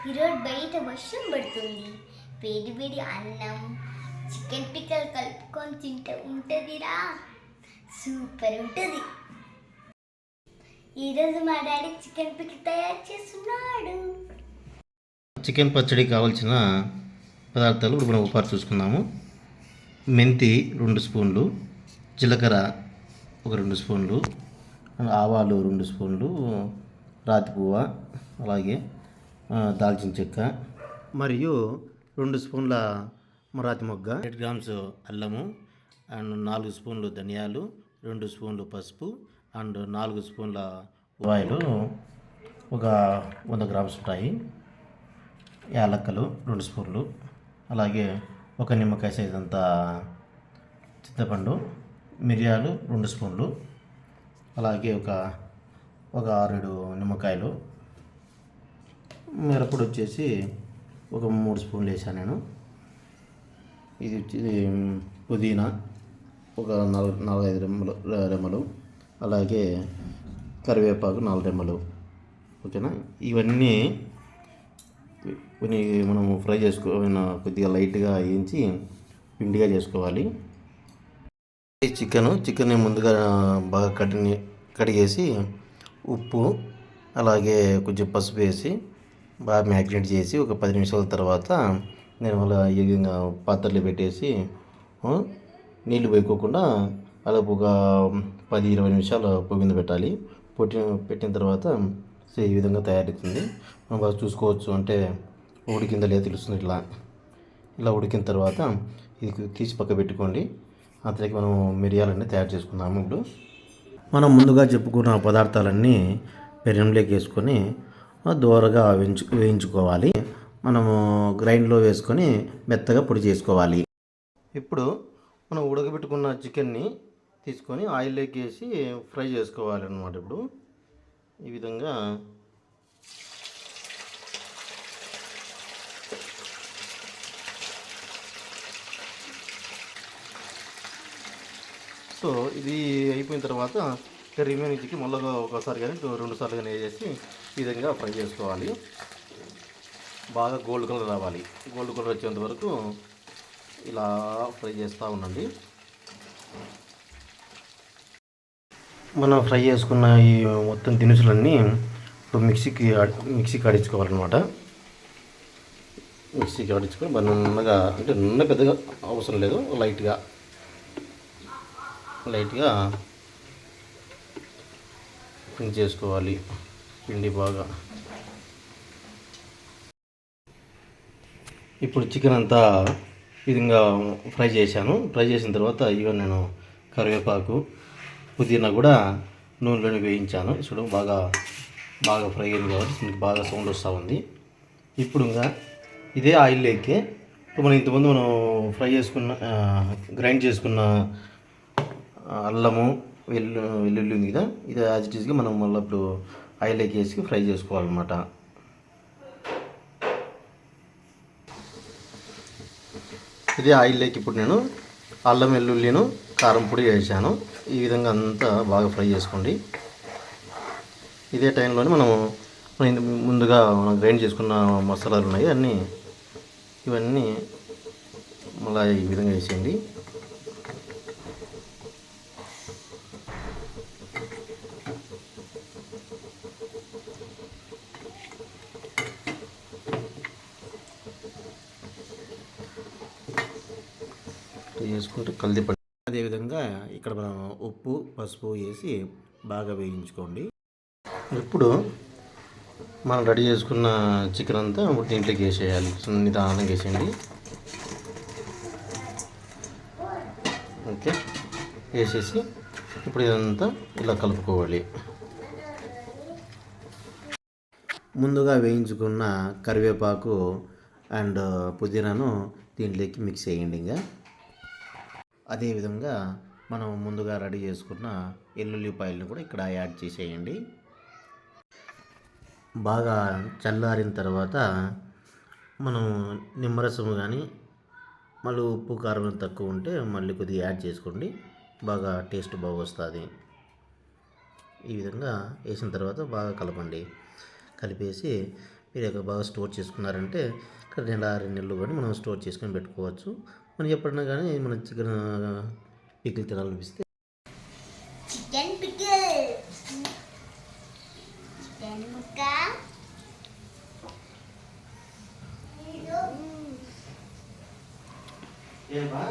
ఈరోజు బయట వర్షం పడుతుంది. వేడి వేడి అన్నం చికెన్ పిక్కలు కలుపుకొని తింటే ఉంటుందిరా, సూపర్ ఉంటుంది. ఈరోజు మా డాడీ చికెన్ పిక్కలు తయారు చేస్తున్నాడు. చికెన్ పచ్చడి కావాల్సిన పదార్థాలు ఇప్పుడు మనం ఒకసారి చూసుకుందాము. మెంతి 2 స్పూన్లు, జీలకర్ర ఒక 2 స్పూన్లు, ఆవాలు 2 స్పూన్లు, రాతి పువ్వ, అలాగే దాల్చిన చెక్క మరియు 2 స్పూన్ల మరాతి మొగ్గ, 8 గ్రామ్స్ అల్లము అండ్ 4 స్పూన్లు ధనియాలు, 2 స్పూన్లు పసుపు అండ్ 4 స్పూన్ల ఆయిల్, ఒక 100 గ్రామ్స్ ఉంటాయి. యాలక్కలు 2 స్పూన్లు, అలాగే ఒక నిమ్మకాయ సైజ్ అంత చింతపండు, మిరియాలు 2 స్పూన్లు, అలాగే ఒక 6 నిమ్మకాయలు, మిరపొడి వచ్చేసి ఒక 3 స్పూన్లు వేసాను నేను. ఇది పుదీనా ఒక 4-5 రెమ్మలు, అలాగే కరివేపాకు 4 రెమ్మలు. ఓకేనా, ఇవన్నీ మనం ఫ్రై కొద్దిగా లైట్గా వేయించి పిండిగా చేసుకోవాలి. చికెన్ ముందుగా బాగా కడిగేసి ఉప్పు అలాగే కొంచెం పసుపు వేసి బాగా మ్యాగ్నేట్ చేసి ఒక 10 నిమిషాల తర్వాత నేను అలా పాత్రలో పెట్టేసి నీళ్ళు వేయకోకుండా అలా ఒక 10-20 నిమిషాలు పొయ్యి మీద పెట్టాలి. పెట్టిన తర్వాత ఈ విధంగా తయారవుతుంది. మనం బాగా చూసుకోవచ్చు, అంటే ఉడికిందా లేదా తెలుస్తుంది. ఇలా ఉడికిన తర్వాత ఇది తీసి పక్క పెట్టుకోండి. అంతలోకి మనం మిరియాలన్నీ తయారు చేసుకుందాము. ఇప్పుడు మనం ముందుగా చెప్పుకున్న పదార్థాలన్నీ పెనంలోకి వేసుకొని దోరగా వేయించుకోవాలి. మనము గ్రైండ్లో వేసుకొని మెత్తగా పొడి చేసుకోవాలి. ఇప్పుడు మనం ఉడకబెట్టుకున్న చికెన్ని తీసుకొని ఆయిల్లోకి వేసి ఫ్రై చేసుకోవాలి అన్నమాట. ఇప్పుడు ఈ విధంగా సో ఇది అయిపోయిన తర్వాత రిమైనింగ్ చికెన్ మళ్ళీ ఒకసారి కానీ 2 సార్లు కానీ వేసేసి ఈ విధంగా ఫ్రై చేసుకోవాలి. బాగా గోల్డ్ కలర్ రావాలి. గోల్డ్ కలర్ వచ్చేంత వరకు ఇలా ఫ్రై చేస్తూ ఉండండి. మనం ఫ్రై చేసుకున్న ఈ మొత్తం దినుసులన్నీ ఇప్పుడు మిక్సీకి ఆడించుకోవాలన్నమాట. మిక్సీకి ఆడించుకొని నున్నగా, అంటే నున్న పెద్దగా అవసరం లేదు, లైట్గా పిండి చేసుకోవాలి. పిండి బాగా ఇప్పుడు చికెన్ అంతా విధంగా ఫ్రై చేశాను. ఫ్రై చేసిన తర్వాత ఇవన్నీ నేను కరివేపాకు పుదీనా కూడా నూనెలోనే వేయించాను. ఇప్పుడు బాగా ఫ్రై అయింది కాబట్టి దీనికి బాగా సౌండ్ వస్తూ ఉంది. ఇప్పుడు ఇంకా ఇదే ఆయిల్లోకి మనం ఇంతకుముందు మనం ఫ్రై చేసుకున్న గ్రైండ్ చేసుకున్న అల్లము వెల్లుల్లి ఉంది కదా, ఇది యాజ్ ఇట్ ఈస్గా మనం మళ్ళీ ఇప్పుడు ఆయిల్లోకి వేసి ఫ్రై చేసుకోవాలన్నమాట. ఇదే ఆయిల్లోకి ఇప్పుడు నేను అల్లం వెల్లుల్లిను కారం పొడి వేసాను. ఈ విధంగా అంతా బాగా ఫ్రై చేసుకోండి. ఇదే టైంలోనే మనం ముందుగా గ్రైండ్ చేసుకున్న మసాలాలు ఉన్నాయి ఇవన్నీ మళ్ళీ ఈ విధంగా వేసేయండి. వేసుకుంటే కలిదిపడి, అదేవిధంగా ఇక్కడ మనం ఉప్పు పసుపు వేసి బాగా వేయించుకోండి. ఇప్పుడు మనం రెడీ చేసుకున్న చికెన్ అంతా దీంట్లోకి వేసేయాలి. నిదానంగా వేసేయండి. ఓకే, వేసేసి ఇప్పుడు ఇదంతా ఇలా కలుపుకోవాలి. ముందుగా వేయించుకున్న కరివేపాకు అండ్ పుదీనాను దీంట్లోకి మిక్స్ చేయండి. ఇంకా అదేవిధంగా మనం ముందుగా రెడీ చేసుకున్న ఎల్లుల్లిపాయలను కూడా ఇక్కడ యాడ్ చేసేయండి. బాగా చల్లారిన తర్వాత మనం నిమ్మరసం కానీ మళ్ళీ ఉప్పు కారం తక్కువ ఉంటే మళ్ళీ కొద్దిగా యాడ్ చేసుకోండి. బాగా టేస్ట్ బాగా వస్తుంది. ఈ విధంగా వేసిన తర్వాత బాగా కలపండి. కలిపేసి మీరు ఇక బాగా స్టోర్ చేసుకున్నారంటే ఇక్కడ నెల 2 నెలలు కానీ మనం స్టోర్ చేసుకొని పెట్టుకోవచ్చు. మనం ఎప్పుడైనా కానీ మనం చికెన్ పికిల్ తినాలనిపిస్తే చికెన్ పికిల్ చికెన్ ముక్క ఏ బా